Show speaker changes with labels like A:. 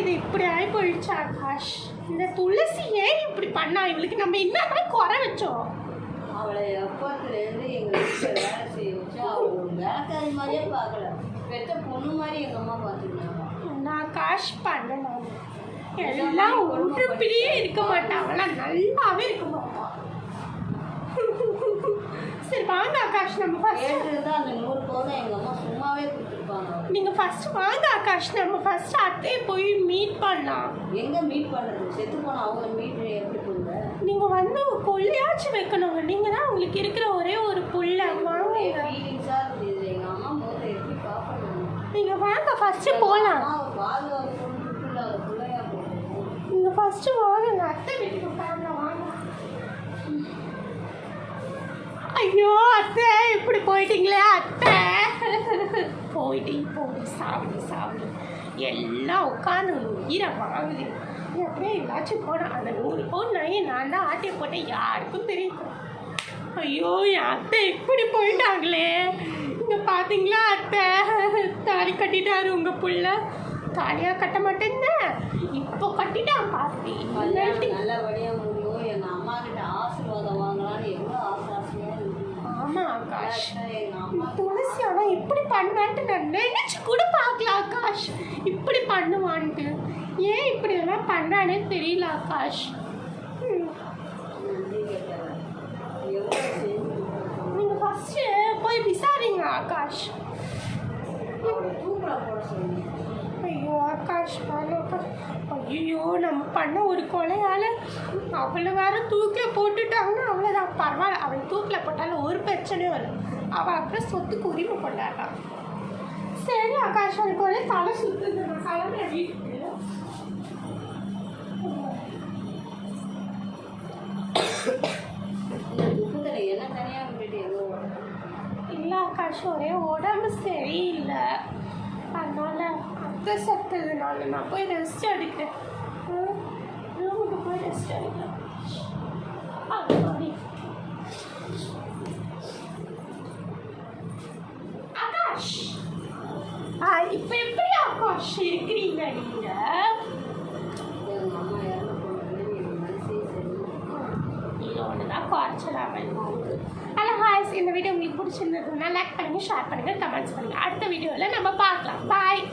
A: இது இப்படி ஆகி போயிடுச்சு ஆகாஷ். இந்த துளசி ஏன் இப்படி பண்ணா? இவளுக்கு நம்ம என்னதான் குறை வச்சோம்?
B: அவளை எப்பத்துலேருந்து எங்கள் வீட்டில் வேலை செய்ய வச்சு அவள் ஒரு வேலைக்காரி மாதிரியே பார்க்கல, பெற்ற பொண்ணு மாதிரி எங்கள் அம்மா பார்த்துருந்தாங்க.
A: நான் காஷ் பண்ணேன். எல்லாம் உருப்பிலேயே இருக்க மாட்டாங்களாம், நல்லாவே இருக்க மாட்டான். சரி வாங்க ஆகாஷ், நம்ம ஃபர்ஸ்ட்
B: இருந்தால் அந்த 100 பவுன் எங்கள் அம்மா சும்மாவே கொடுத்துருப்பாங்க.
A: நீங்கள் ஃபர்ஸ்ட் வாங்க ஆகாஷ், நம்ம ஃபர்ஸ்ட் அத்தையை போய் மீட் பண்ணலாம்.
B: எங்கே மீட் பண்ணுறது? செத்து போன அவங்க மீட் எப்படி பண்ணுங்க?
A: நீங்கள் வந்து கொள்ளையாச்சும் வைக்கணுங்க. நீங்கள் தான் உங்களுக்கு இருக்கிற ஒரே ஒரு புள்ள. வாங்க.
B: ஃபீலிங்ஸாக இருக்குது எங்கள் அம்மா முகத்தை எப்படி பார்க்கணும்?
A: நீங்கள் வாங்க ஃபர்ஸ்ட்டு போகலாம்.
B: பாதுகாப்பு பொண்ணு அதை பிள்ளையா போகணும்.
A: நீங்கள் ஃபர்ஸ்ட்டு வாங்க, அத்தை வீட்டுக்கு உட்காரலாம் வாங்க. ஐயோ அத்தை, இப்படி போயிட்டீங்களே அத்தை. போயிட்டு சாப்பிடு எல்லாம் உட்காந்து உயிரை வாங்குது. அப்படியே எல்லாச்சும் போனேன். அந்த 100 பவுன் நான் தான் ஆட்டையை போட்டேன், யாருக்கும் தெரியும். ஐயோ என் அத்தை இப்படி போயிட்டாங்களே. இங்கே பார்த்தீங்களா அத்தை, தாலி கட்டிட்டாரு உங்கள் புள்ள. தாலியாக கட்ட மாட்டேங்க, இப்போ கட்டிட்டான் பாத்தி.
B: நல்லபடியாக முடியும். எங்கள் அம்மா கிட்ட ஆசீர்வாதம் வாங்கலான்னு எவ்வளோ ஆசையாக இருக்கு.
A: ஆமாம் ஆகாஷ், துளசி ஆனால் இப்படி பண்ணுவான்ட்டு நான் நினச்சி கூட பார்க்கல ஆகாஷ். இப்படி பண்ணுவான்ட்டு ஏன் இப்படி எல்லாம் பண்ணுறானே தெரியல ஆகாஷ். நீங்கள் ஃபஸ்ட்டு போய் விசாரிங்க ஆகாஷ். ஐயோ ஆகாஷ், ஐயோ நம்ம பண்ண ஒரு கொலையால் அவளை வேறு தூக்கில் போட்டுட்டாங்கன்னா அவ்வளோதான். பரவாயில்ல, அவளை தூக்கில் போட்டாலும் ஒரு பிரச்சனையும் வரும். அவள் அப்புறம் சொத்துக்கு உரிமை கொண்டாடுறான். சரி ஆகாஷ், அதுக்கு ஒரே தலை சுற்றுது. நான் கிளம்புற வீட்டுக்கு. இல்லை ஆகாஷ், ஒரே உடம்பு சரியில்லை, அதனால அத்தை சத்ததுனால நான் போய் ரெஸ்ட் எடுக்கிறேன். ரூமுக்கு போய் ரெஸ்ட் எடுக்கிறேன். ஆகாஷ், இப்போ எப்படி ஆகாஷ் இருக்கிறீங்க நீங்கள்? இது ஒன்று தான் குறைச்சலாமல். ஹலோ ஹாய்ஸ், இந்த வீடியோ உங்களுக்கு பிடிச்சிருந்ததுன்னா லைக் பண்ணுங்கள், ஷேர் பண்ணுங்கள், கமெண்ட்ஸ் பண்ணுங்கள். அடுத்த வீடியோவில் நம்ம பார்க்கலாம். பாய்.